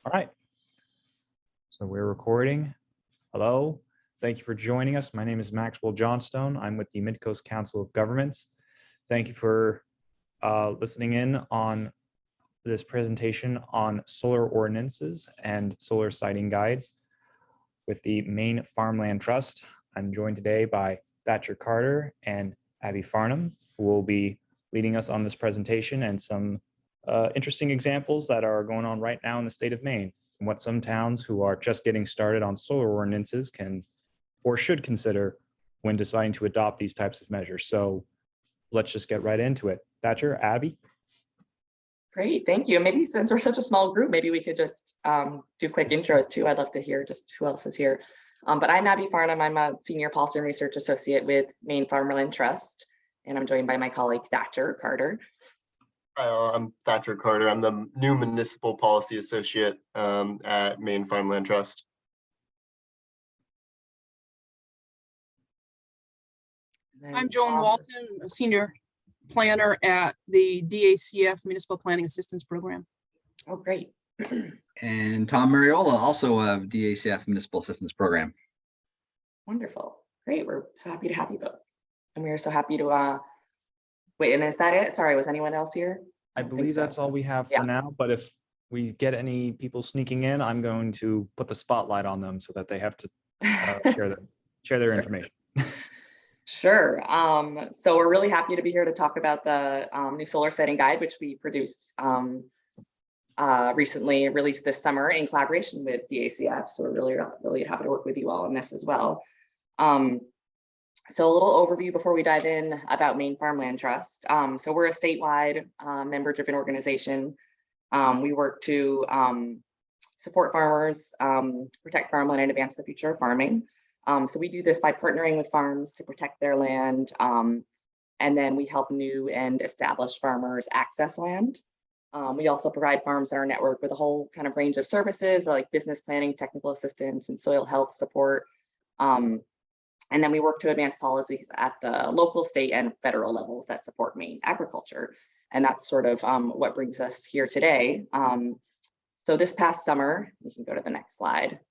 All right, so we're recording. Hello, thank you for joining us. My name is Maxwell Johnstone. I'm with the Midcoast Council of Governments. Thank you for listening in on this presentation on solar ordinances and solar siting guides with the Maine Farmland Trust. I'm joined today by Thatcher Carter and Abby Farnham, who will be leading us on this presentation and some interesting examples that are going on right now in the state of Maine, and what some towns who are just getting started on solar ordinances can or should consider when deciding to adopt these types of measures. So let's just get right into it. Thatcher, Abby? Great, thank you. Maybe since we're such a small group, maybe we could just do quick intros too. I'd love to hear just who else is here. But I'm Abby Farnham. I'm a Senior Policy and Research Associate with Maine Farmland Trust, and I'm joined by my colleague Thatcher Carter. Hi, I'm Thatcher Carter. I'm the new Municipal Policy Associate at Maine Farmland Trust. I'm Joan Walton, a Senior Planner at the DACF Municipal Planning Assistance Program. Oh, great. And Tom Mariola, also of DACF Municipal Assistance Program. Wonderful. Great. We're so happy to have you both. And we are so happy to wait, and is that it? Sorry, was anyone else here? I believe that's all we have for now, but if we get any people sneaking in, I'm going to put the spotlight on them so that they have to share their information. Sure. So we're really happy to be here to talk about the new solar siting guide, which we produced recently, released this summer in collaboration with DACF. So we're really happy to work with you all on this as well. So a little overview before we dive in about Maine Farmland Trust. So we're a statewide member-driven organization. We work to support farmers, protect farmland, and advance the future of farming. So we do this by partnering with farms to protect their land, and then we help new and established farmers access land. We also provide farms in our network with a whole kind of range of services like business planning, technical assistance, and soil health support. And then we work to advance policies at the local, state, and federal levels that support Maine agriculture. And that's sort of what brings us here today. So this past summer, we can go to the next slide.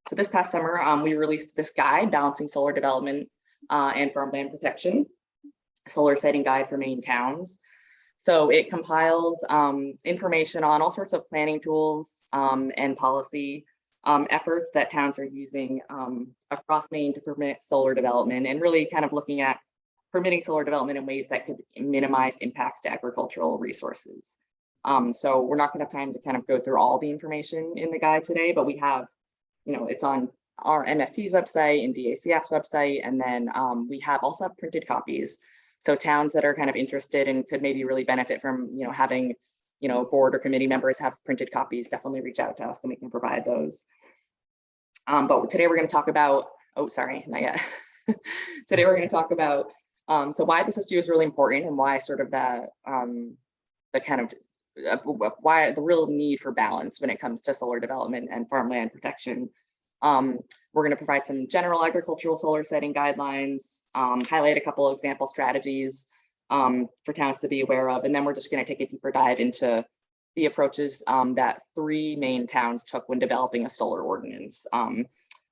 So this past summer, we released this guide, Balancing Solar Development and Farmland Protection, Solar Siting Guide for Maine Towns. So it compiles information on all sorts of planning tools and policy efforts that towns are using across Maine to permit solar development, and really kind of looking at permitting solar development in ways that could minimize impacts to agricultural resources. So we're not going to have time to kind of go through all the information in the guide today, but we have, it's on our MFT's website and DACF's website, and then we also have printed copies. So towns that are kind of interested and could maybe really benefit from, having board or committee members have printed copies, definitely reach out to us and we can provide those. But today we're going to talk about, oh, sorry, not yet. Today we're going to talk about so why this issue is really important and why sort of the kind of why the real need for balance when it comes to solar development and farmland protection. We're going to provide some general agricultural solar siting guidelines, highlight a couple of example strategies for towns to be aware of, and then we're just going to take a deeper dive into the approaches that 3 Maine towns took when developing a solar ordinance.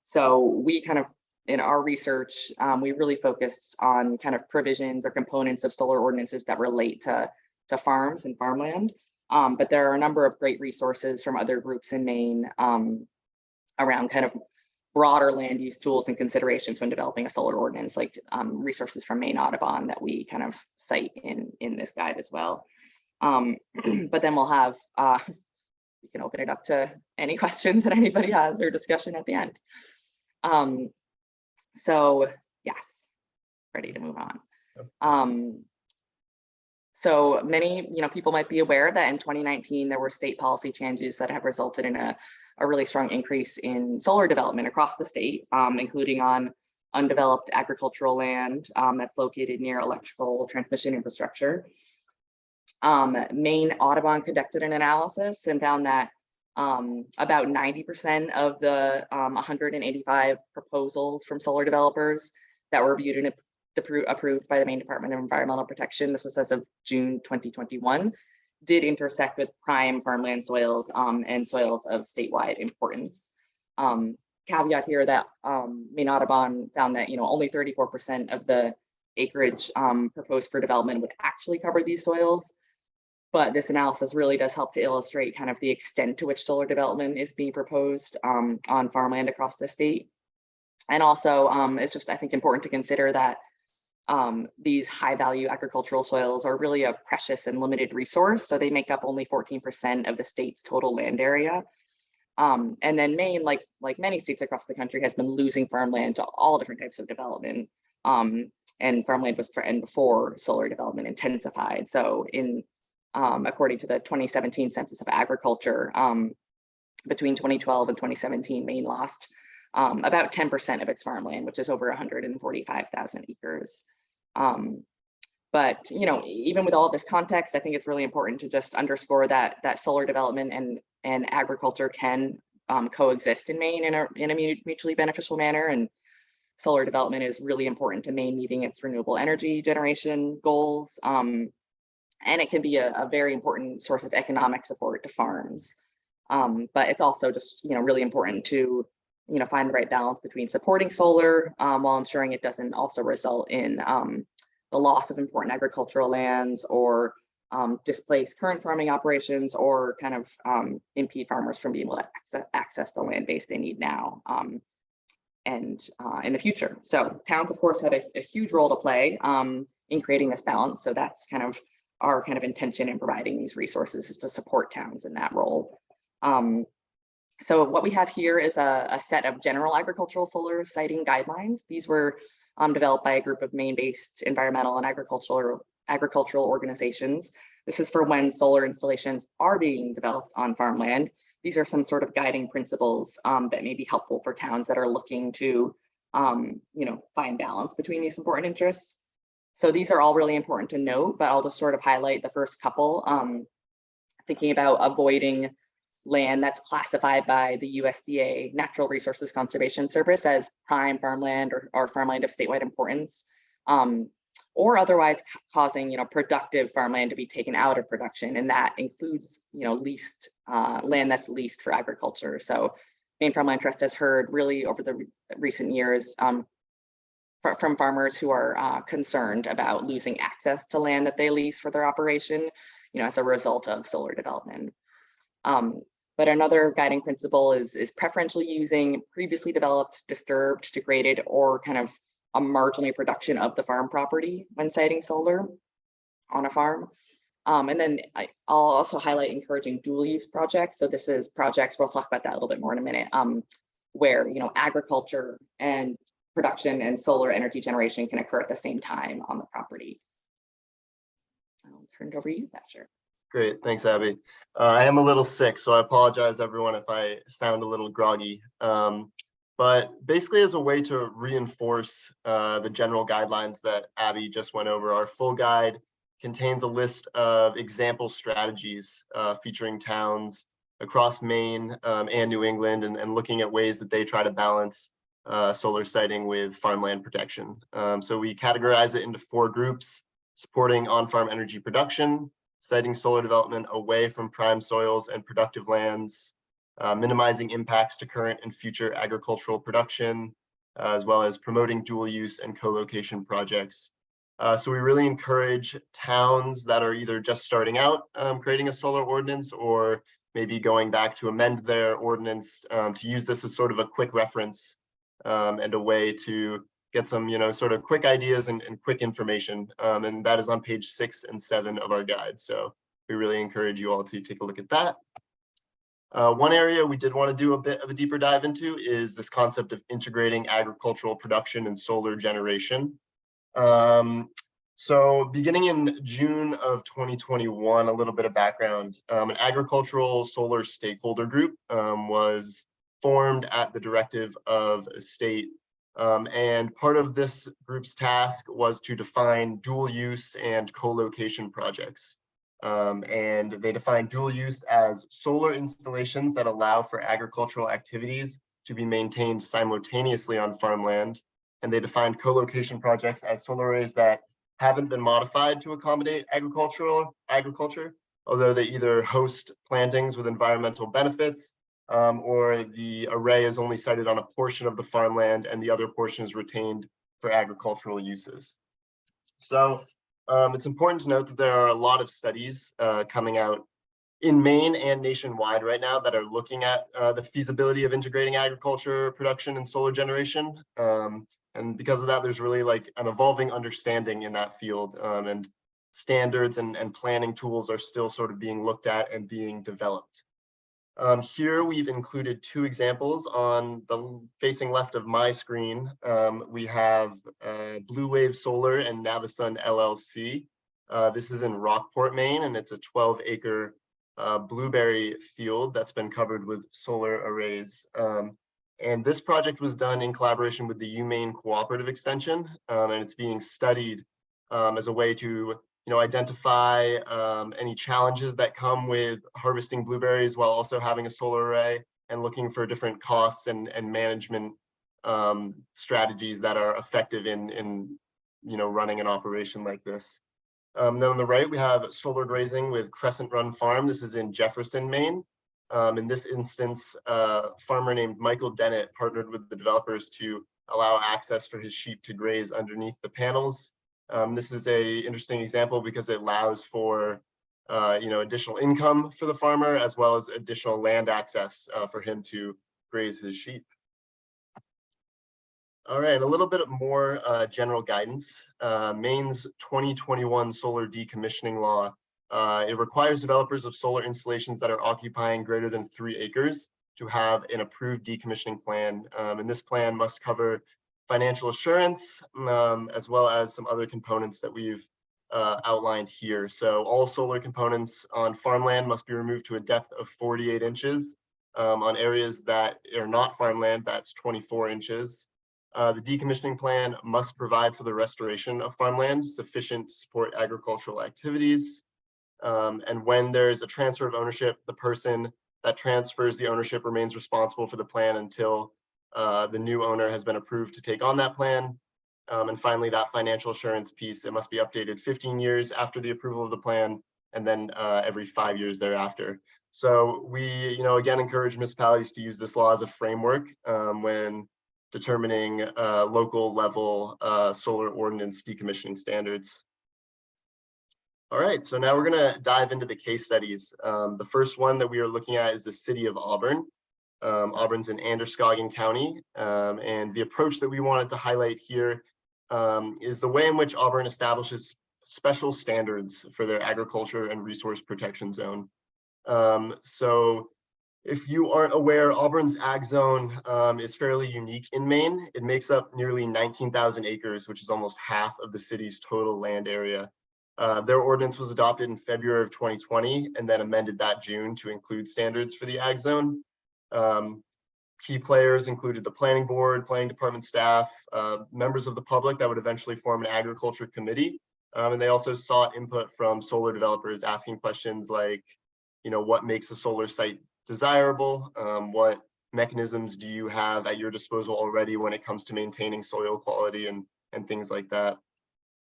So we kind of, in our research, we really focused on kind of provisions or components of solar ordinances that relate to farms and farmland. But there are a number of great resources from other groups in Maine around kind of broader land use tools and considerations when developing a solar ordinance, like resources from Maine Audubon that we kind of cite in this guide as well. But then we'll have, we can open it up to any questions that anybody has or discussion at the end. So yes, ready to move on. So many, people might be aware that in 2019, there were state policy changes that have resulted in a really strong increase in solar development across the state, including on undeveloped agricultural land that's located near electrical transmission infrastructure. Maine Audubon conducted an analysis and found that about 90% of the 185 proposals from solar developers that were reviewed and approved by the Maine Department of Environmental Protection, this was as of June 2021, did intersect with prime farmland soils and soils of statewide importance. Caveat here that Maine Audubon found that only 34% of the acreage proposed for development would actually cover these soils. But this analysis really does help to illustrate kind of the extent to which solar development is being proposed on farmland across the state. And also, it's just, I think, important to consider that these high value agricultural soils are really a precious and limited resource. So they make up only 14% of the state's total land area. And then Maine, like many states across the country, has been losing farmland to all different types of development. And farmland was threatened before solar development intensified. So according to the 2017 Census of Agriculture, between 2012 and 2017, Maine lost about 10% of its farmland, which is over 145,000 acres. But even with all of this context, I think it's really important to just underscore that solar development and agriculture can coexist in Maine in a mutually beneficial manner. And solar development is really important to Maine meeting its renewable energy generation goals. And it can be a very important source of economic support to farms. But it's also just really important to find the right balance between supporting solar while ensuring it doesn't also result in the loss of important agricultural lands or displace current farming operations or kind of impede farmers from being able to access the land base they need now and in the future. So towns, of course, have a huge role to play in creating this balance. So that's kind of our intention in providing these resources, is to support towns in that role. So what we have here is a set of general agricultural solar siting guidelines. These were developed by a group of Maine-based environmental and agricultural organizations. This is for when solar installations are being developed on farmland. These are some sort of guiding principles that may be helpful for towns that are looking to find balance between these important interests. So these are all really important to note, but I'll just sort of highlight the first couple, thinking about avoiding land that's classified by the USDA Natural Resources Conservation Service as prime farmland or farmland of statewide importance, or otherwise causing productive farmland to be taken out of production. And that includes leased land that's leased for agriculture. So Maine Farmland Trust has heard really over the recent years from farmers who are concerned about losing access to land that they lease for their operation, as a result of solar development. But another guiding principle is preferentially using previously developed, disturbed, degraded, or kind of a marginally production of the farm property when siting solar on a farm. And then I'll also highlight encouraging dual use projects. So this is projects, we'll talk about that a little bit more in a minute, where agriculture and production and solar energy generation can occur at the same time on the property. I'll turn it over to you, Thatcher. Great, thanks, Abby. I am a little sick, so I apologize, everyone, if I sound a little groggy. But basically, as a way to reinforce the general guidelines that Abby just went over, our full guide contains a list of example strategies featuring towns across Maine and New England, and looking at ways that they try to balance solar siting with farmland protection. So we categorize it into 4 groups: supporting on-farm energy production, siting solar development away from prime soils and productive lands, minimizing impacts to current and future agricultural production, as well as promoting dual use and co-location projects. So we really encourage towns that are either just starting out creating a solar ordinance, or maybe going back to amend their ordinance, to use this as sort of a quick reference and a way to get some, sort of quick ideas and quick information. And that is on page 6 and 7 of our guide. So we really encourage you all to take a look at that. One area we did want to do a bit of a deeper dive into is this concept of integrating agricultural production and solar generation. So beginning in June of 2021, a little bit of background, an agricultural solar stakeholder group was formed at the directive of a state. And part of this group's task was to define dual use and co-location projects. And they define dual use as solar installations that allow for agricultural activities to be maintained simultaneously on farmland. And they define co-location projects as solar arrays that haven't been modified to accommodate agriculture, although they either host plantings with environmental benefits, or the array is only sited on a portion of the farmland and the other portion is retained for agricultural uses. So it's important to note that there are a lot of studies coming out in Maine and nationwide right now that are looking at the feasibility of integrating agriculture production and solar generation. And because of that, there's really like an evolving understanding in that field, and standards and planning tools are still sort of being looked at and being developed. Here we've included two examples. On the facing left of my screen, we have Blue Wave Solar and Navisun LLC. This is in Rockport, Maine, and it's a 12-acre blueberry field that's been covered with solar arrays. And this project was done in collaboration with the UMaine Cooperative Extension, and it's being studied as a way to identify any challenges that come with harvesting blueberries while also having a solar array, and looking for different costs and management strategies that are effective in running an operation like this. Then on the right, we have solar grazing with Crescent Run Farm. This is in Jefferson, Maine. In this instance, a farmer named Michael Dennett partnered with the developers to allow access for his sheep to graze underneath the panels. This is a interesting example because it allows for additional income for the farmer, as well as additional land access for him to graze his sheep. All right, a little bit more general guidance. Maine's 2021 solar decommissioning law, it requires developers of solar installations that are occupying greater than 3 acres to have an approved decommissioning plan. And this plan must cover financial assurance, as well as some other components that we've outlined here. So all solar components on farmland must be removed to a depth of 48 inches. On areas that are not farmland, that's 24 inches. The decommissioning plan must provide for the restoration of farmland sufficient to support agricultural activities. And when there is a transfer of ownership, the person that transfers the ownership remains responsible for the plan until the new owner has been approved to take on that plan. And finally, that financial assurance piece, it must be updated 15 years after the approval of the plan, and then every 5 years thereafter. So we, again, encourage municipalities to use this law as a framework when determining local level solar ordinance decommissioning standards. All right, so now we're gonna dive into the case studies. The first one that we are looking at is the city of Auburn. Auburn's in Androscoggin County, and the approach that we wanted to highlight here is the way in which Auburn establishes special standards for their agriculture and resource protection zone. So if you aren't aware, Auburn's ag zone is fairly unique in Maine. It makes up nearly 19,000 acres, which is almost half of the city's total land area. Their ordinance was adopted in February of 2020 and then amended that June to include standards for the ag zone. Key players included the planning board, planning department staff, members of the public that would eventually form an agriculture committee. And they also sought input from solar developers, asking questions like, what makes a solar site desirable? What mechanisms do you have at your disposal already when it comes to maintaining soil quality and things like that?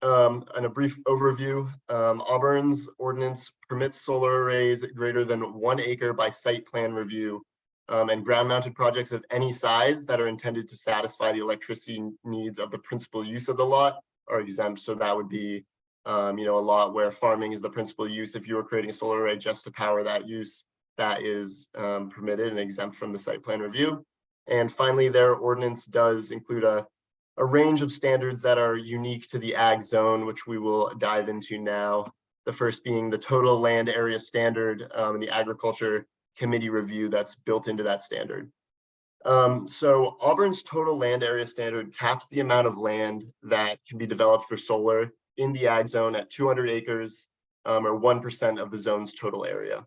And a brief overview, Auburn's ordinance permits solar arrays greater than 1 acre by site plan review, and ground mounted projects of any size that are intended to satisfy the electricity needs of the principal use of the lot are exempt. So that would be a lot where farming is the principal use. If you were creating a solar array just to power that use, that is permitted and exempt from the site plan review. And finally, their ordinance does include a range of standards that are unique to the ag zone, which we will dive into now. The first being the total land area standard, and the agriculture committee review that's built into that standard. So Auburn's total land area standard caps the amount of land that can be developed for solar in the ag zone at 200 acres, or 1% of the zone's total area.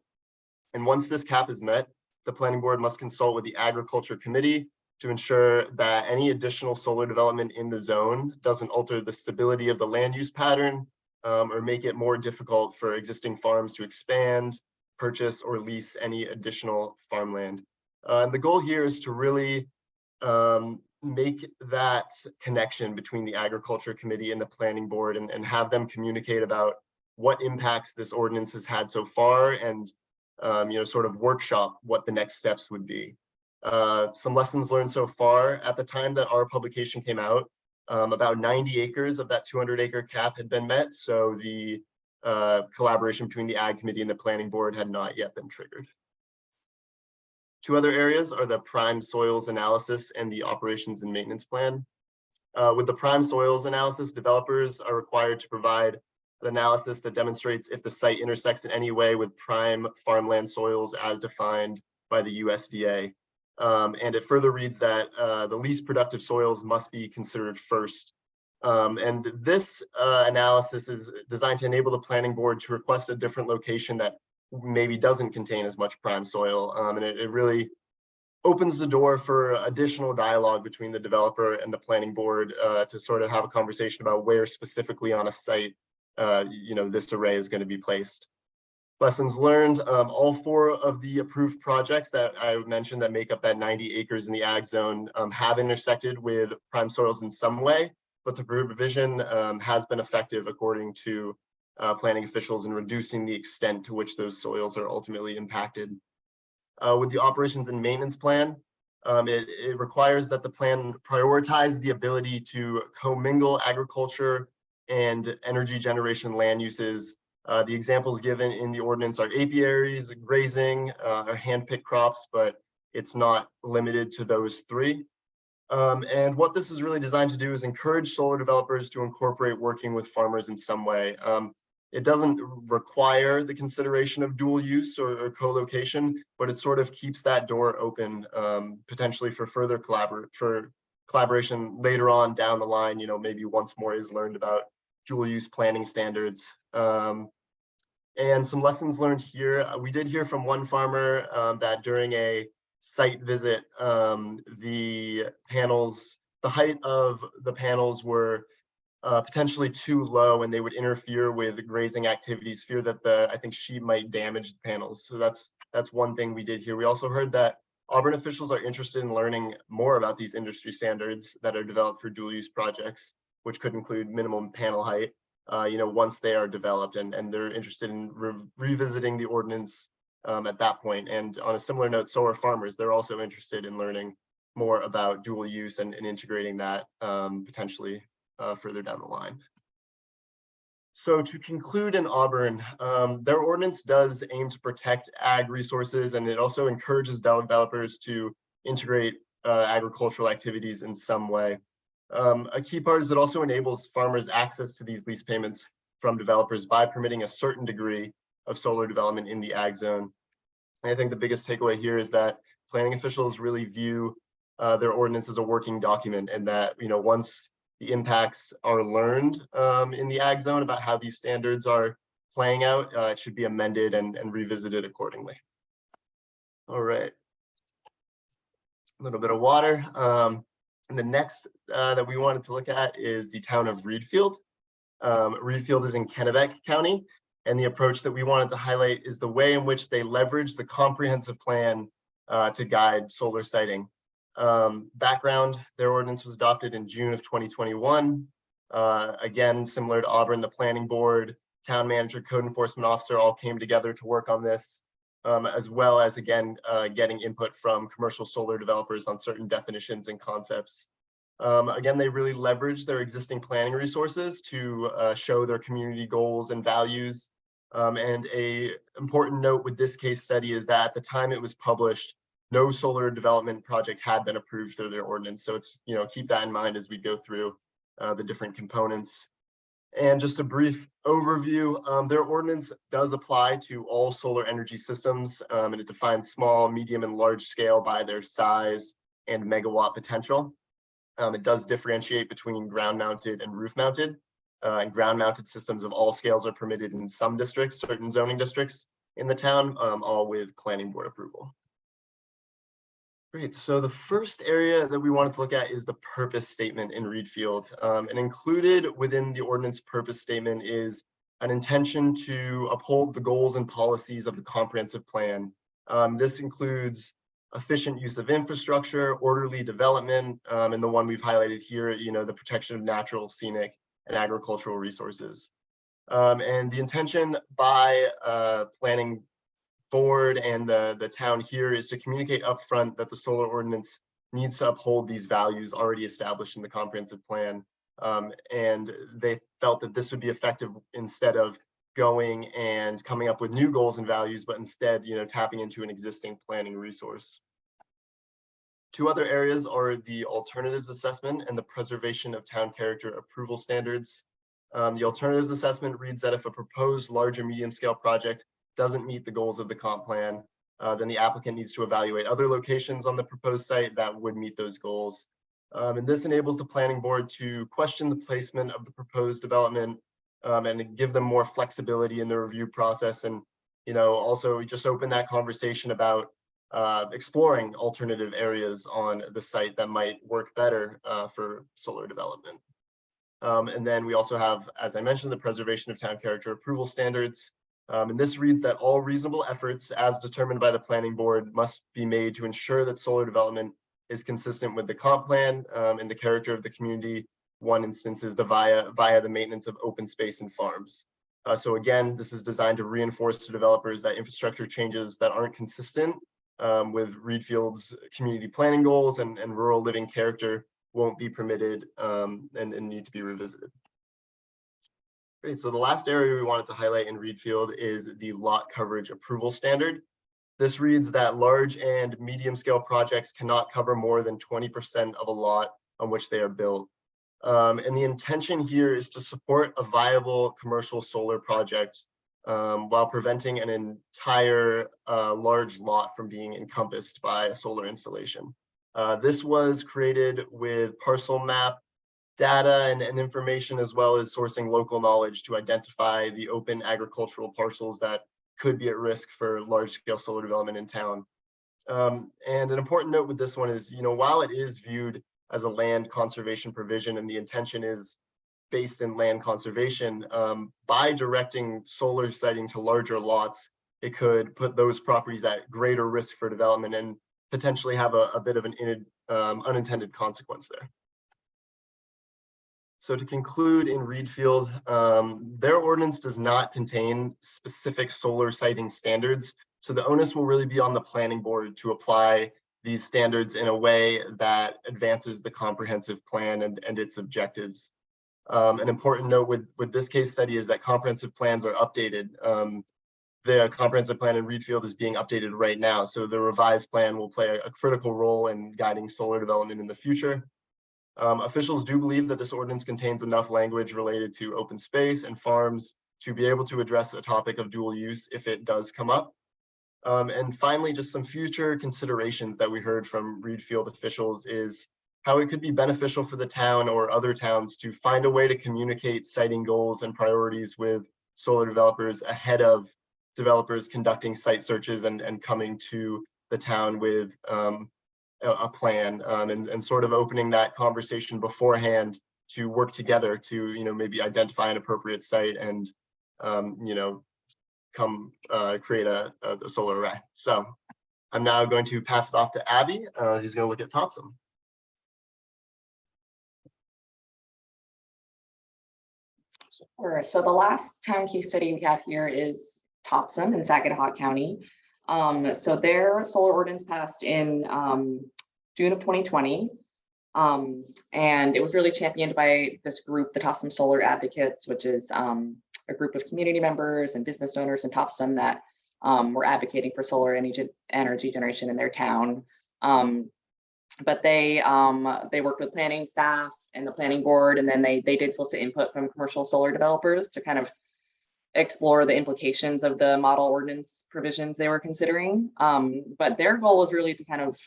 And once this cap is met, the planning board must consult with the agriculture committee to ensure that any additional solar development in the zone doesn't alter the stability of the land use pattern, or make it more difficult for existing farms to expand, purchase, or lease any additional farmland. And the goal here is to really make that connection between the agriculture committee and the planning board, and have them communicate about what impacts this ordinance has had so far and sort of workshop what the next steps would be. Some lessons learned so far. At the time that our publication came out, about 90 acres of that 200-acre cap had been met. So the collaboration between the Ag Committee and the Planning Board had not yet been triggered. Two other areas are the prime soils analysis and the operations and maintenance plan. With the prime soils analysis, developers are required to provide the analysis that demonstrates if the site intersects in any way with prime farmland soils as defined by the USDA. And it further reads that the least productive soils must be considered first. And this analysis is designed to enable the planning board to request a different location that maybe doesn't contain as much prime soil. And it really opens the door for additional dialogue between the developer and the planning board to sort of have a conversation about where specifically on a site this array is going to be placed. Lessons learned, all 4 of the approved projects that I mentioned that make up that 90 acres in the ag zone have intersected with prime soils in some way, but the provision has been effective according to planning officials in reducing the extent to which those soils are ultimately impacted. With the operations and maintenance plan, it requires that the plan prioritize the ability to commingle agriculture and energy generation land uses. The examples given in the ordinance are apiaries, grazing, or hand-picked crops, but it's not limited to those 3. And what this is really designed to do is encourage solar developers to incorporate working with farmers in some way. It doesn't require the consideration of dual use or co-location, but it sort of keeps that door open potentially for further collaboration later on down the line, maybe once more is learned about dual use planning standards. And some lessons learned here. We did hear from one farmer that during a site visit, the height of the panels were potentially too low and they would interfere with grazing activities, fear that I think sheep might damage the panels. So that's one thing we did hear. We also heard that Auburn officials are interested in learning more about these industry standards that are developed for dual use projects, which could include minimum panel height, once they are developed, and they're interested in revisiting the ordinance at that point. And on a similar note, so are farmers. They're also interested in learning more about dual use and integrating that potentially further down the line. So to conclude in Auburn, their ordinance does aim to protect ag resources, and it also encourages developers to integrate agricultural activities in some way. A key part is it also enables farmers access to these lease payments from developers by permitting a certain degree of solar development in the ag zone. And I think the biggest takeaway here is that planning officials really view their ordinance as a working document, and that once the impacts are learned in the ag zone about how these standards are playing out, it should be amended and revisited accordingly. All right, a little bit of water. And the next that we wanted to look at is the town of Reedfield. Reedfield is in Kennebec County, and the approach that we wanted to highlight is the way in which they leverage the comprehensive plan to guide solar siting. Background, their ordinance was adopted in June of 2021. Again, similar to Auburn, the planning board, town manager, code enforcement officer all came together to work on this, as well as, again, getting input from commercial solar developers on certain definitions and concepts. Again, they really leveraged their existing planning resources to show their community goals and values. And a important note with this case study is that at the time it was published, no solar development project had been approved through their ordinance. So it's, keep that in mind as we go through the different components. And just a brief overview, their ordinance does apply to all solar energy systems, and it defines small, medium, and large scale by their size and megawatt potential. It does differentiate between ground mounted and roof mounted, and ground mounted systems of all scales are permitted in some districts, certain zoning districts in the town, all with planning board approval. Great, so the first area that we wanted to look at is the purpose statement in Reedfield. And included within the ordinance purpose statement is an intention to uphold the goals and policies of the comprehensive plan. This includes efficient use of infrastructure, orderly development, and the one we've highlighted here, the protection of natural, scenic, and agricultural resources. And the intention by planning board and the town here is to communicate upfront that the solar ordinance needs to uphold these values already established in the comprehensive plan. And they felt that this would be effective instead of going and coming up with new goals and values, but instead, tapping into an existing planning resource. Two other areas are the alternatives assessment and the preservation of town character approval standards. The alternatives assessment reads that if a proposed large or medium scale project doesn't meet the goals of the comp plan, then the applicant needs to evaluate other locations on the proposed site that would meet those goals. And this enables the planning board to question the placement of the proposed development and give them more flexibility in the review process, and also just open that conversation about exploring alternative areas on the site that might work better for solar development. And then we also have, as I mentioned, the preservation of town character approval standards. And this reads that all reasonable efforts as determined by the planning board must be made to ensure that solar development is consistent with the comp plan and the character of the community. One instance is via the maintenance of open space and farms. So again, this is designed to reinforce to developers that infrastructure changes that aren't consistent with Reedfield's community planning goals and rural living character won't be permitted and need to be revisited. Great, so the last area we wanted to highlight in Reedfield is the lot coverage approval standard. This reads that large and medium scale projects cannot cover more than 20% of a lot on which they are built. And the intention here is to support a viable commercial solar project while preventing an entire large lot from being encompassed by a solar installation. This was created with parcel map data and information, as well as sourcing local knowledge to identify the open agricultural parcels that could be at risk for large scale solar development in town. And an important note with this one is, while it is viewed as a land conservation provision and the intention is based in land conservation, by directing solar siting to larger lots, it could put those properties at greater risk for development and potentially have a bit of an unintended consequence there. So to conclude, in Reedfield, their ordinance does not contain specific solar siting standards. So the onus will really be on the planning board to apply these standards in a way that advances the comprehensive plan and its objectives. An important note with this case study is that comprehensive plans are updated. The comprehensive plan in Reedfield is being updated right now. So the revised plan will play a critical role in guiding solar development in the future. Officials do believe that this ordinance contains enough language related to open space and farms to be able to address a topic of dual use if it does come up. And finally, just some future considerations that we heard from Reedfield officials is how it could be beneficial for the town or other towns to find a way to communicate siting goals and priorities with solar developers ahead of developers conducting site searches and coming to the town with a plan, and sort of opening that conversation beforehand to work together to maybe identify an appropriate site and come create a solar array. So I'm now going to pass it off to Abby, who's going to look at Topsom. Sure. So the last town case study we have here is Topsom in Saginaw County. So their solar ordinance passed in June of 2020. And it was really championed by this group, the Topsom Solar Advocates, which is a group of community members and business owners in Topsom that were advocating for solar energy generation in their town. But they worked with planning staff and the planning board, and then they did solicit input from commercial solar developers to kind of explore the implications of the model ordinance provisions they were considering. But their goal was really to kind of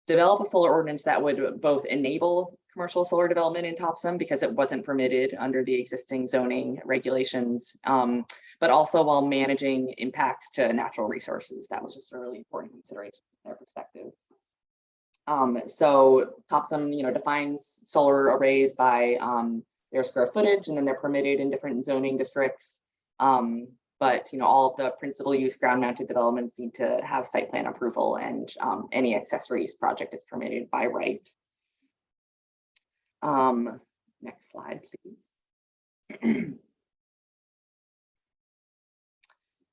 develop a solar ordinance that would both enable commercial solar development in Topsom because it wasn't permitted under the existing zoning regulations, but also while managing impacts to natural resources. That was just a really important consideration from their perspective. So Topsom, defines solar arrays by their square footage, and then they're permitted in different zoning districts. But all of the principal use ground mounted developments need to have site plan approval, and any accessory use project is permitted by right. Next slide, please.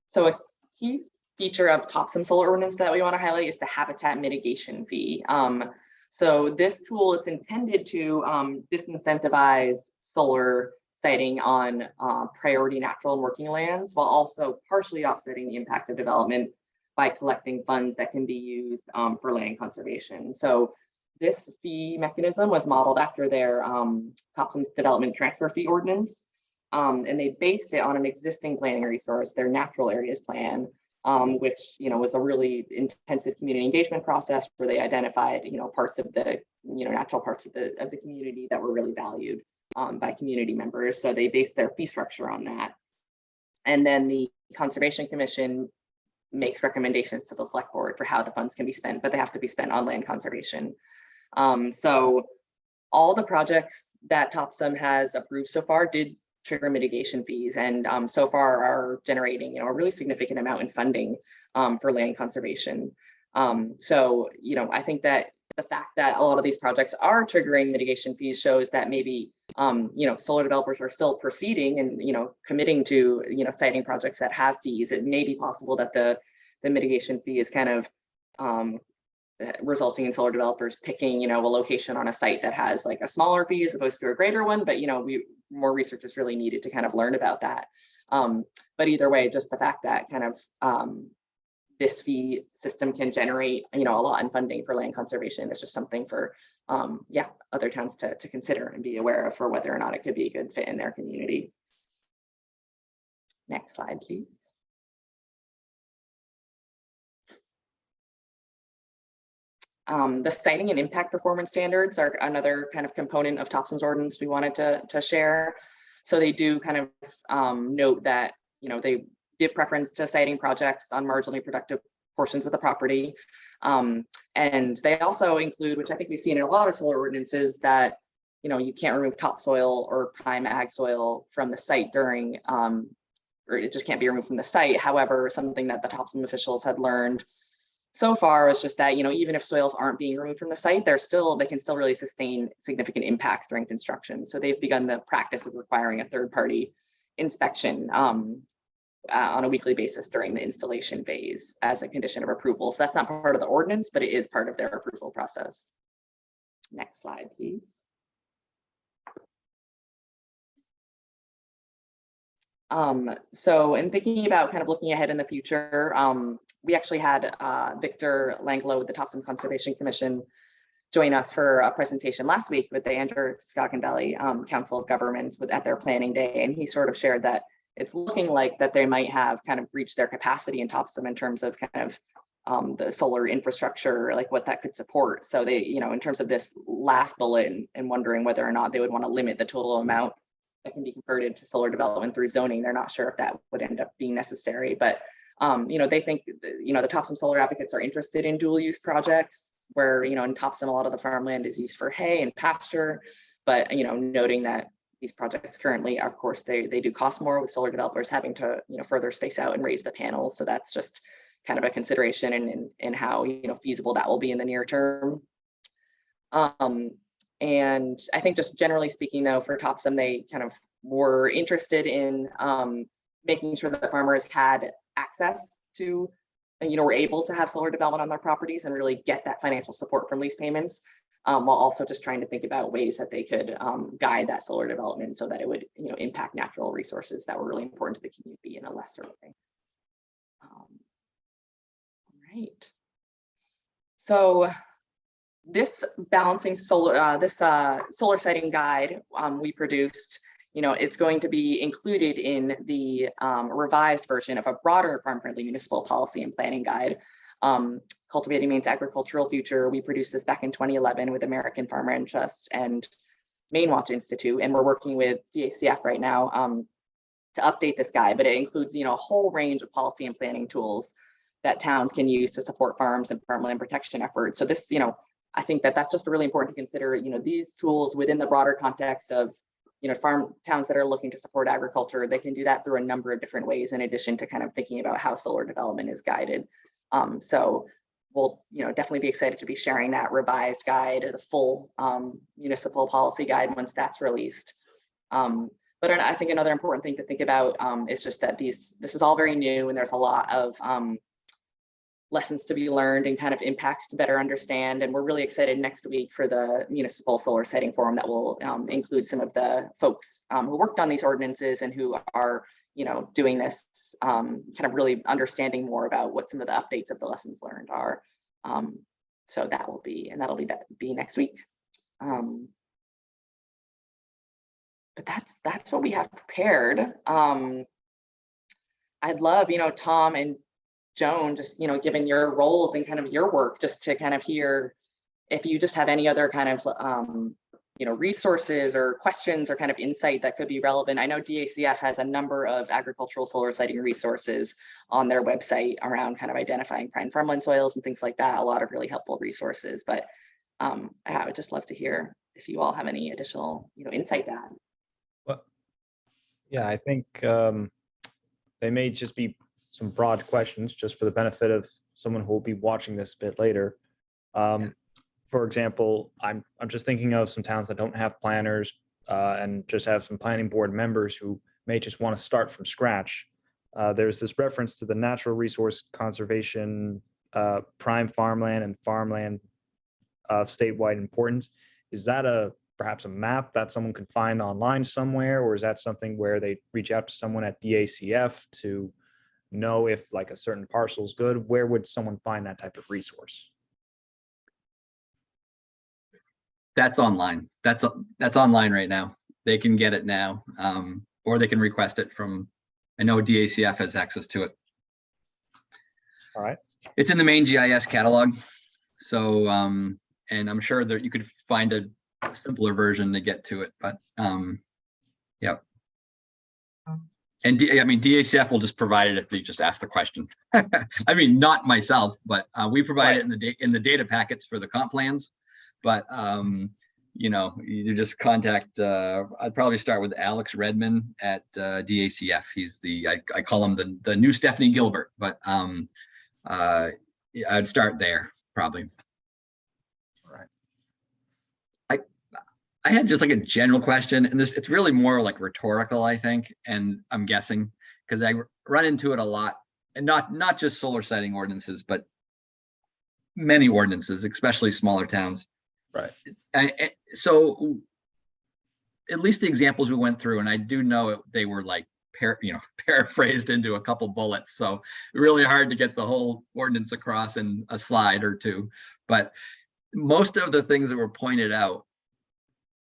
So a key feature of Topsom solar ordinance that we want to highlight is the habitat mitigation fee. So this tool, it's intended to disincentivize solar siting on priority natural and working lands, while also partially offsetting the impact of development by collecting funds that can be used for land conservation. So this fee mechanism was modeled after their Topsom's development transfer fee ordinance. And they based it on an existing planning resource, their natural areas plan, which was a really intensive community engagement process where they identified parts of the natural parts of the community that were really valued by community members. So they based their fee structure on that. And then the Conservation Commission makes recommendations to the select board for how the funds can be spent, but they have to be spent on land conservation. So all the projects that Topsom has approved so far did trigger mitigation fees, and so far are generating a really significant amount in funding for land conservation. So I think that the fact that a lot of these projects are triggering mitigation fees shows that maybe solar developers are still proceeding and committing to siting projects that have fees. It may be possible that the mitigation fee is kind of resulting in solar developers picking a location on a site that has like a smaller fee as opposed to a greater one, but more research is really needed to kind of learn about that. But either way, just the fact that kind of this fee system can generate a lot in funding for land conservation is just something for other towns to consider and be aware of for whether or not it could be a good fit in their community. Next slide, please. The siting and impact performance standards are another kind of component of Topsom's ordinance we wanted to share. So they do kind of note that they give preference to siting projects on marginally productive portions of the property. And they also include, which I think we've seen in a lot of solar ordinances, that you can't remove topsoil or prime ag soil from the site during, or it just can't be removed from the site. However, something that the Topsom officials had learned so far is just that even if soils aren't being removed from the site, they can still really sustain significant impacts during construction. So they've begun the practice of requiring a third-party inspection on a weekly basis during the installation phase as a condition of approval. So that's not part of the ordinance, but it is part of their approval process. Next slide, please. So in thinking about kind of looking ahead in the future, we actually had Victor Langlow with the Topsom Conservation Commission join us for a presentation last week with the Androscoggin Valley Council of Governments at their planning day. And he sort of shared that it's looking like that they might have kind of reached their capacity in Topsom in terms of kind of the solar infrastructure, like what that could support. So they, in terms of this last bullet and wondering whether or not they would want to limit the total amount that can be converted to solar development through zoning. They're not sure if that would end up being necessary, but they think, the Topsom solar advocates are interested in dual use projects where, in Topsom, a lot of the farmland is used for hay and pasture, but, noting that these projects currently, of course, they do cost more, with solar developers having to, further space out and raise the panels. So that's just kind of a consideration in how, feasible that will be in the near term. And I think just generally speaking, though, for Topsom, they kind of were interested in making sure that the farmers had access to, were able to have solar development on their properties and really get that financial support from lease payments, while also just trying to think about ways that they could guide that solar development so that it would, impact natural resources that were really important to the community in a lesser way. All right. So this balancing solar, solar siting guide we produced, it's going to be included in the revised version of a broader farm-friendly municipal policy and planning guide, Cultivating Maine's Agricultural Future. We produced this back in 2011 with American Farmland Trust and Maine Watch Institute, and we're working with DACF right now to update this guide, but it includes, a whole range of policy and planning tools that towns can use to support farms and farmland protection efforts. So this, I think that that's just really important to consider, these tools within the broader context of, farm towns that are looking to support agriculture. They can do that through a number of different ways, in addition to kind of thinking about how solar development is guided. So we'll, definitely be excited to be sharing that revised guide, the full municipal policy guide, once that's released. But I think another important thing to think about is just that this is all very new, and there's a lot of lessons to be learned and kind of impacts to better understand. And we're really excited next week for the Municipal Solar Siting Forum that will include some of the folks who worked on these ordinances and who are, doing this, kind of really understanding more about what some of the updates of the lessons learned are. So that'll be next week. But that's what we have prepared. I'd love, Tom and Joan, just, given your roles and kind of your work, just to kind of hear if you just have any other kind of, resources or questions or kind of insight that could be relevant. I know DACF has a number of agricultural solar siting resources on their website around kind of identifying prime farmland soils and things like that. A lot of really helpful resources, but I would just love to hear if you all have any additional, insight to add. Well, yeah, I think they may just be some broad questions just for the benefit of someone who will be watching this a bit later. For example, I'm just thinking of some towns that don't have planners and just have some planning board members who may just want to start from scratch. There's this reference to the natural resource conservation, prime farmland and farmland of statewide importance. Is that perhaps a map that someone can find online somewhere, or is that something where they reach out to someone at DACF to know if like a certain parcel is good? Where would someone find that type of resource? That's online. That's online right now. They can get it now, or they can request it from, I know DACF has access to it. All right. It's in the Maine GIS catalog. So, and I'm sure that you could find a simpler version to get to it, but yeah. And DACF will just provide it if you just ask the question. I mean, not myself, but we provide it in the data packets for the comp plans. But you just contact. I'd probably start with Alex Redman at DACF. He's I call him the new Stephanie Gilbert, but I'd start there probably. I had just like a general question, and it's really more like rhetorical, I think, and I'm guessing because I run into it a lot, and not just solar siting ordinances, but many ordinances, especially smaller towns. Right. So at least the examples we went through, and I do know they were like paraphrased into a couple bullets, so really hard to get the whole ordinance across in a slide or two. But most of the things that were pointed out,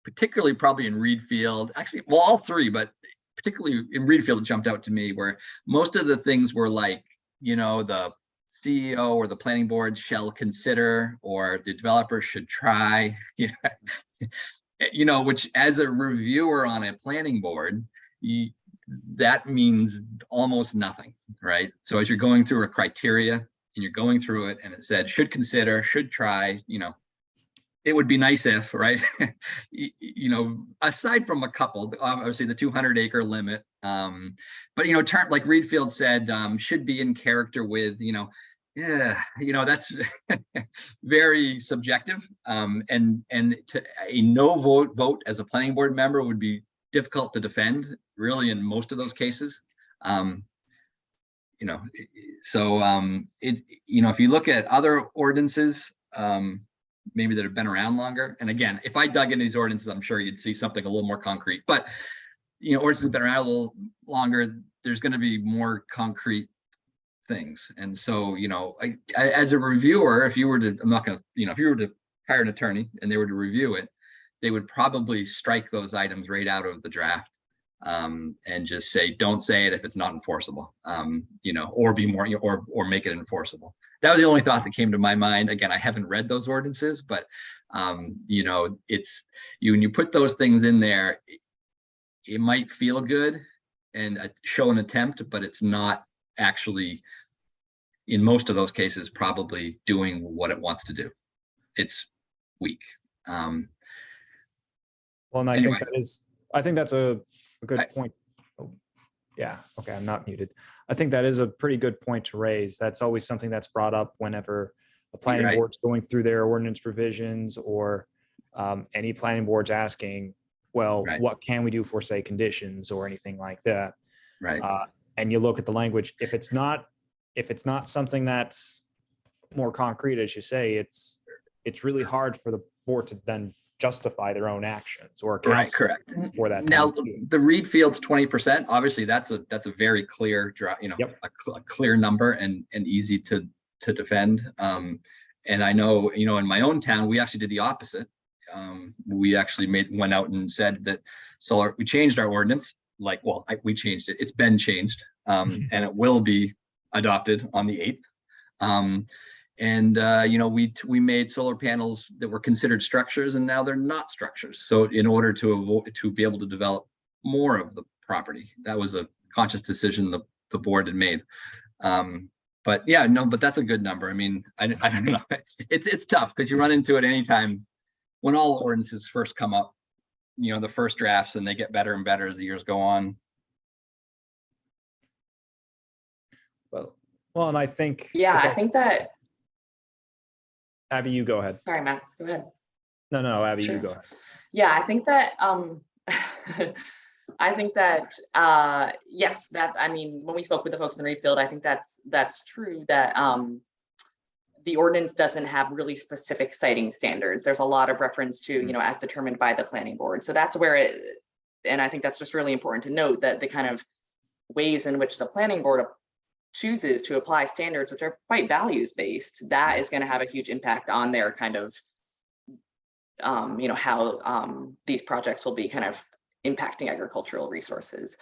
particularly probably in Reedfield, actually, well, all three, but particularly in Reedfield, it jumped out to me where most of the things were like, the CEO or the planning board shall consider, or the developer should try, which as a reviewer on a planning board, that means almost nothing, right? So as you're going through a criteria and you're going through it and it said, should consider, should try, it would be nice if, right? Aside from a couple, obviously the 200-acre limit, but term like Reedfield said, should be in character with, that's very subjective, and a no vote as a planning board member would be difficult to defend, really, in most of those cases. If you look at other ordinances, maybe that have been around longer. And again, if I dug into these ordinances, I'm sure you'd see something a little more concrete. But ordinances have been around a little longer, there's going to be more concrete things. And so, as a reviewer, if you were to, if you were to hire an attorney and they were to review it, they would probably strike those items right out of the draft, and just say, don't say it if it's not enforceable, or be more, or make it enforceable. That was the only thought that came to my mind. Again, I haven't read those ordinances, but it's when you put those things in there, it might feel good and show an attempt, but it's not actually, in most of those cases, probably doing what it wants to do. It's weak. Well, and Anyway. I think that's a good point. Oh, yeah. Okay. I'm not muted. I think that is a pretty good point to raise. That's always something that's brought up whenever a planning Right. board's going through their ordinance revisions, or any planning board's asking well, Right. what can we do for, say, conditions or anything like that? Right. And you look at the language, if it's not something that's more concrete, as you say, it's really hard for the board to then justify their own actions or Right, counsel correct. for that. Now, time period. the Reed Field's 20%, obviously that's a very clear, Yep. a clear number and easy to defend. And I know, in my own town, we actually did the opposite. We actually went out and said that we changed our ordinance, we changed it. It's been changed, and it will be adopted on the 8th. We made solar panels that were considered structures, and now they're not structures. So in order to be able to develop more of the property, that was a conscious decision the board had made. But that's a good number. I mean, I don't know. It's tough because you run into it anytime when all ordinances first come up, the first drafts, and they get better and better as the years go on. Well, and I think. Yeah, I think that, Abby, you go ahead. sorry, Max, go ahead. No, Abby, you Sure. go ahead. Yeah, I think that, yes, when we spoke with the folks in Reedfield, I think that's true that the ordinance doesn't have really specific siting standards. There's a lot of reference to, as determined by the planning board. So that's where and I think that's just really important to note that the kind of ways in which the planning board chooses to apply standards, which are quite values-based, that is going to have a huge impact on their kind of, how these projects will be kind of impacting agricultural resources.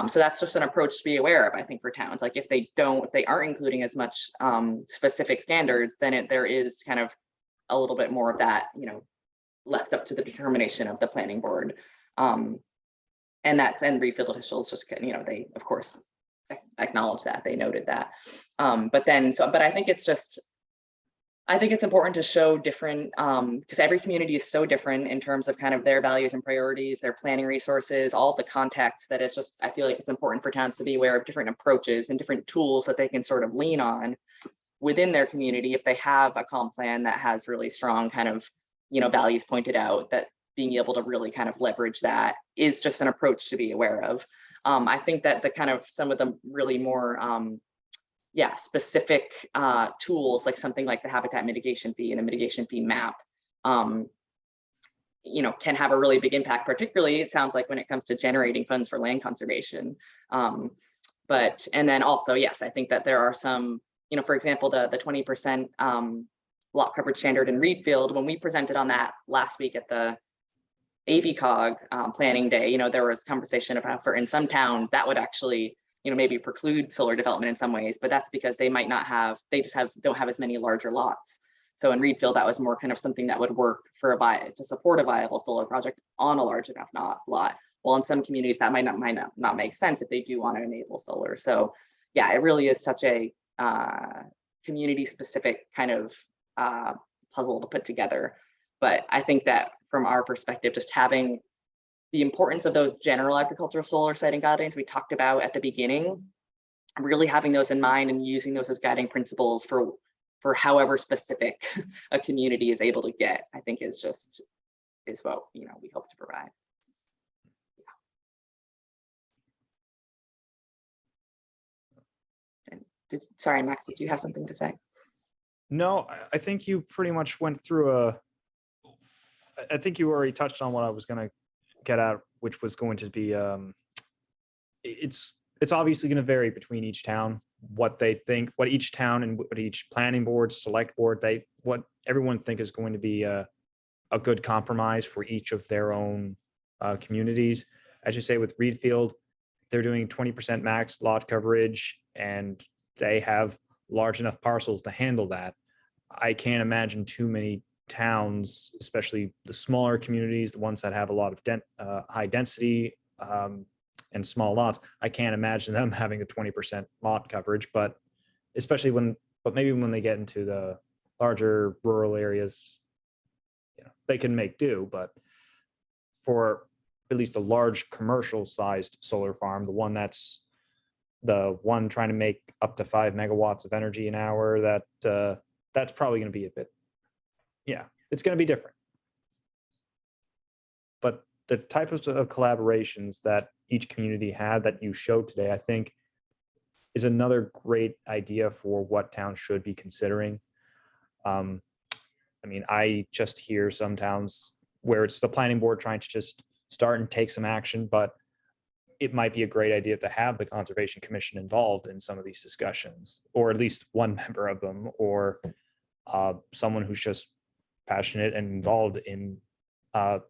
So that's just an approach to be aware of, I think, for towns. Like if they aren't including as much specific standards, then there is kind of a little bit more of that, left up to the determination of the planning board. And Reedfield officials just, they of course acknowledge that, they noted that. But I think it's important to show different, because every community is so different in terms of kind of their values and priorities, their planning resources, all the context, that it's just, I feel like it's important for towns to be aware of different approaches and different tools that they can sort of lean on within their community if they have a comp plan that has really strong kind of, values pointed out, that being able to really kind of leverage that is just an approach to be aware of. I think that the kind of some of the really more specific tools, like something like the habitat mitigation fee and the mitigation fee map, can have a really big impact, particularly it sounds like when it comes to generating funds for land conservation. And then also, yes, I think that there are some, for example, the 20% lot coverage standard in Reedfield, when we presented on that last week at the AVCOG planning day, there was conversation about in some towns that would actually, maybe preclude solar development in some ways, but that's because they might not have, don't have as many larger lots. So in Reedfield, that was more kind of something that would work to support a viable solar project on a large enough lot. Well, in some communities that might not make sense if they do want to enable solar. So yeah, it really is such a community specific kind of puzzle to put together. But I think that from our perspective, just having the importance of those general agricultural solar siting guidelines we talked about at the beginning, really having those in mind and using those as guiding principles for however specific a community is able to get, I think is what we hope to provide. Sorry, Max, did you have something to say? No, I think you pretty much went through I think you already touched on what I was going to get at, which was going to be, it's obviously going to vary between each town, what they think, what each town and what each planning board, select board, what everyone think is going to be a good compromise for each of their own communities. As you say, with Reedfield, they're doing 20% max lot coverage, and they have large enough parcels to handle that. I can't imagine too many towns, especially the smaller communities, the ones that have a lot of high density and small lots. I can't imagine them having a 20% lot coverage, but maybe when they get into the larger rural areas, they can make do. But for at least a large commercial sized solar farm, the one trying to make up to 5 megawatts of energy an hour, that's probably going to be a bit, it's going to be different. But the types of collaborations that each community had that you showed today, I think is another great idea for what towns should be considering. I mean, I just hear some towns where it's the planning board trying to just start and take some action, but it might be a great idea to have the Conservation Commission involved in some of these discussions, or at least one member of them, or someone who's just passionate and involved in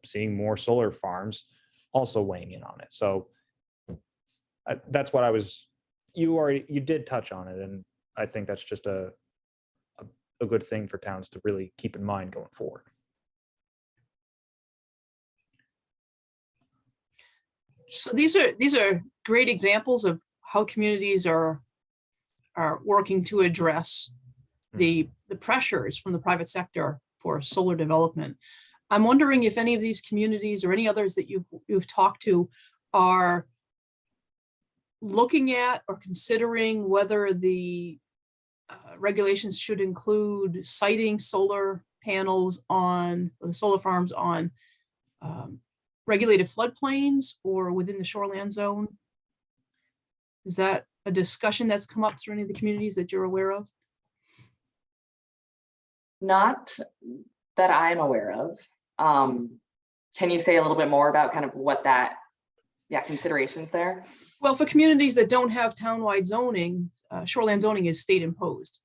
seeing more solar farms also weighing in on it. So that's what I was, you did touch on it. And I think that's just a good thing for towns to really keep in mind going forward. So these are great examples of how communities are working to address the pressures from the private sector for solar development. I'm wondering if any of these communities or any others that you've talked to are looking at or considering whether the regulations should include siting solar panels on, or the solar farms on regulated floodplains or within the shoreland zone. Is that a discussion that's come up through any of the communities that you're aware of? Not that I'm aware of. Can you say a little bit more about kind of what that, considerations there? Well, for communities that don't have townwide zoning, shoreland zoning is state imposed.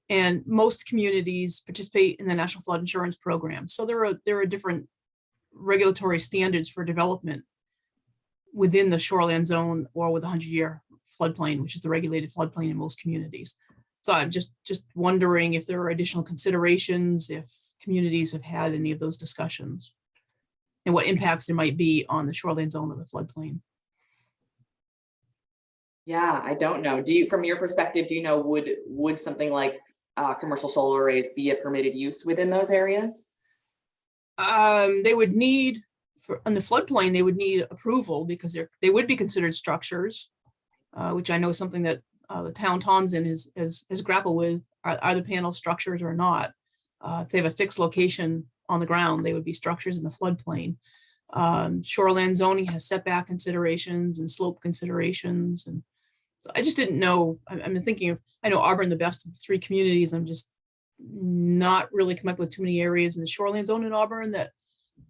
And most communities participate in the National Flood Insurance Program. So there are different regulatory standards for development within the shoreland zone or with a 100-year floodplain, which is the regulated floodplain in most communities. So I'm just wondering if there are additional considerations, if communities have had any of those discussions, and what impacts there might be on the shoreline zone of the floodplain. Yeah, I don't know. Do you, from your perspective, do you know, would something like commercial solar arrays be a permitted use within those areas? They would need, on the floodplain, they would need approval because they would be considered structures, which I know is something that the town Tom's in has grappled with. Are the panel structures or not? If they have a fixed location on the ground, they would be structures in the floodplain. Shoreland zoning has setback considerations and slope considerations. And so I just didn't know, I'm thinking of, I know Auburn the best of 3 communities. I'm just not really come up with too many areas in the shoreline zone in Auburn that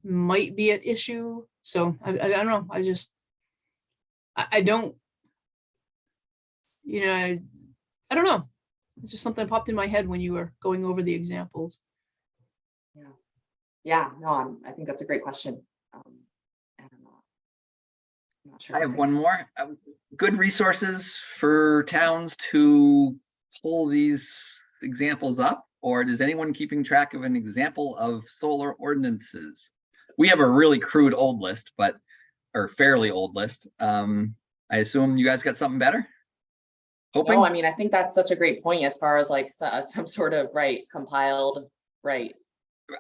might be at issue. So I don't know. I don't, I don't know. It's just something that popped in my head when you were going over the examples. Yeah, no, I think that's a great question. I don't know. I'm not sure. I have one more. Good resources for towns to pull these examples up, or is anyone keeping track of an example of solar ordinances? We have a really crude old list, or fairly old list. I assume you guys got something better? Hoping? No, I mean, I think that's such a great point as far as like some sort of compiled, right.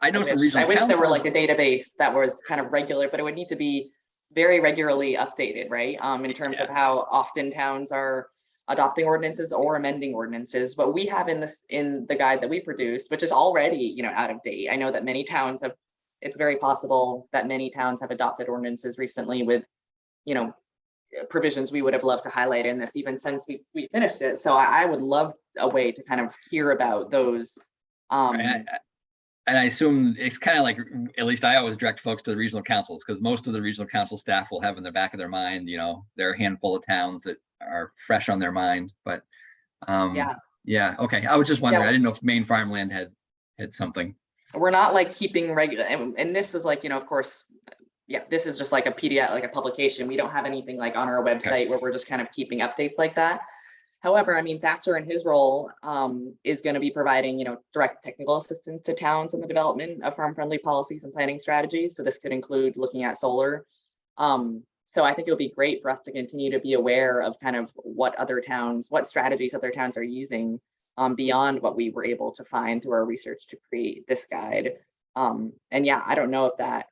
I know some regional I wish there were councils- like a database that was kind of regular, but it would need to be very regularly updated, right? In terms of how often towns are adopting ordinances or amending ordinances. But we have in the guide that we produced, which is already, out of date. I know that many towns have, it's very possible that many towns have adopted ordinances recently with, provisions we would have loved to highlight in this, even since we finished it. So I would love a way to kind of hear about those. And I assume it's kind of like, at least I always direct folks to the regional councils, because most of the regional council staff will have in the back of their mind, there are a handful of towns that are fresh on their mind. But yeah, okay. I was just wondering. I didn't know if Maine Farmland had something. We're not like keeping regular, and this is like, of course, this is just like a PDF, like a publication. We don't have anything like on our website where we're just kind of keeping updates like that. However, I mean, Thatcher in his role is going to be providing, direct technical assistance to towns in the development of farm-friendly policies and planning strategies. So this could include looking at solar. So I think it would be great for us to continue to be aware of kind of what strategies other towns are using beyond what we were able to find through our research to create this guide. And I don't know if that,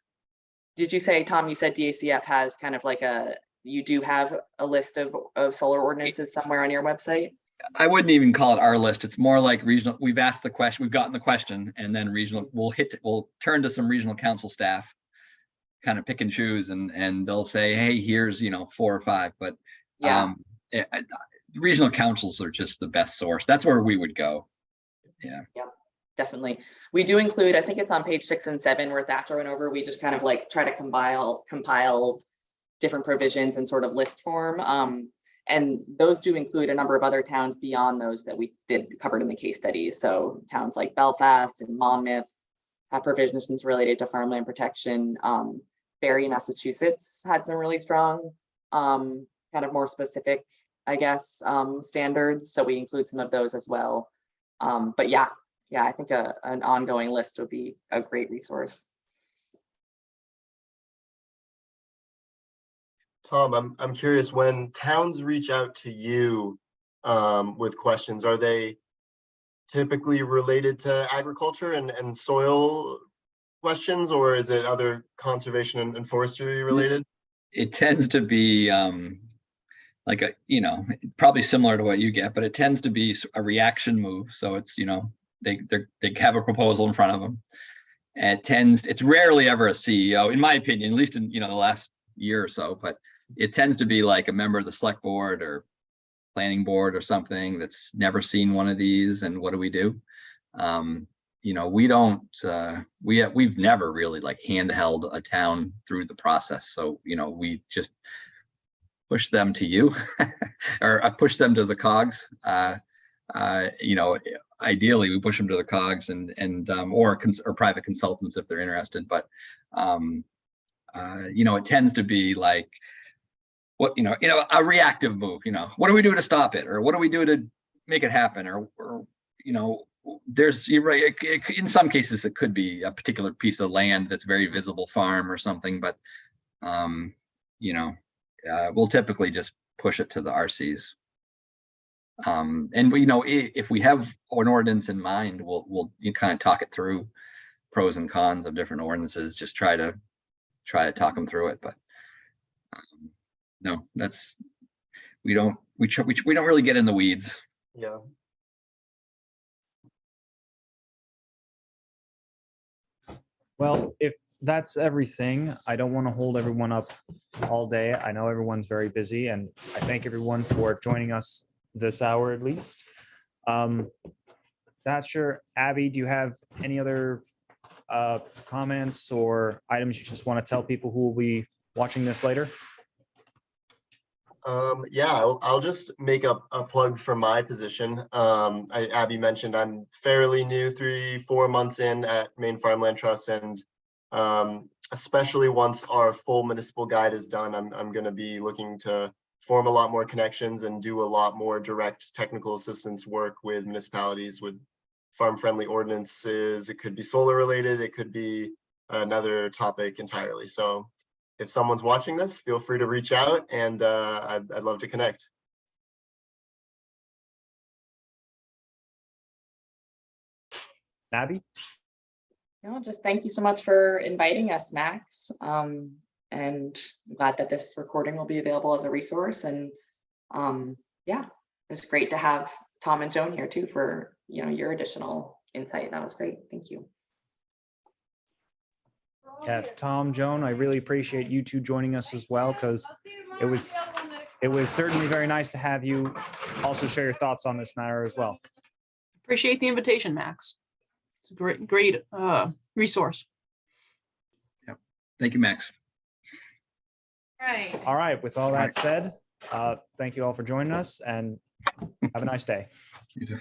did you say, Tom, you said DACF has kind of like you do have a list of solar ordinances somewhere on your website? I wouldn't even call it our list. It's more like regional. We've asked the question, we've gotten the question, and then regional, we'll turn to some regional council staff kind of pick and choose, and they'll say, hey, here's, 4 or 5, but Yeah. Regional councils are just the best source. That's where we would go. Yeah. Definitely. We do include, I think it's on page 6 and 7 where Thatcher went over, we just kind of like try to compile different provisions in sort of list form. And those do include a number of other towns beyond those that we did covered in the case studies. So towns like Belfast and Monmouth have provisions related to farmland protection. Barrie, Massachusetts had some really strong, kind of more specific, I guess, standards. So we include some of those as well. But yeah, I think an ongoing list would be a great resource. Tom, I'm curious, when towns reach out to you with questions, are they typically related to agriculture and soil questions, or is it other conservation and forestry related? It tends to be like probably similar to what you get, but it tends to be a reaction move. So it's, they have a proposal in front of them. And it's rarely ever a CEO, in my opinion, at least in, the last year or so, but it tends to be like a member of the select board or planning board or something that's never seen one of these. And what do we do? We don't, we've never really like handheld a town through the process. So, we just push them to you or push them to the cogs. Ideally we push them to the cogs or private consultants if they're interested. But, it tends to be like, what, a reactive move, what do we do to stop it? Or what do we do to make it happen? Or you're right. In some cases, it could be a particular piece of land that's very visible farm or something, but, we'll typically just push it to the RCs. And if we have an ordinance in mind, we'll kind of talk it through, pros and cons of different ordinances, just try to talk them through it. But no, we don't really get in the weeds. Yeah. Well, if that's everything, I don't want to hold everyone up all day. I know everyone's very busy, and I thank everyone for joining us this hour at least. Thatcher, Abby, do you have any other comments or items you just want to tell people who will be watching this later? Yeah, I'll just make a plug for my position. Abby mentioned I'm fairly new, 3-4 months in at Maine Farmland Trust, and especially once our full municipal guide is done, I'm going to be looking to form a lot more connections and do a lot more direct technical assistance work with municipalities with farm-friendly ordinances. It could be solar related, it could be another topic entirely. So if someone's watching this, feel free to reach out, and I'd love to connect. Abby? Just thank you so much for inviting us, Max. And I'm glad that this recording will be available as a resource. And yeah, it's great to have Tom and Joan here too for your additional insight. That was great. Thank you. Yeah, Tom, Joan, I really appreciate you two joining us as well, because it was certainly very nice to have you also share your thoughts on this matter as well. Appreciate the invitation, Max. It's a great resource. Yep. Thank you, Max. Right. All right, with all that said, thank you all for joining us, and have a nice day. You too.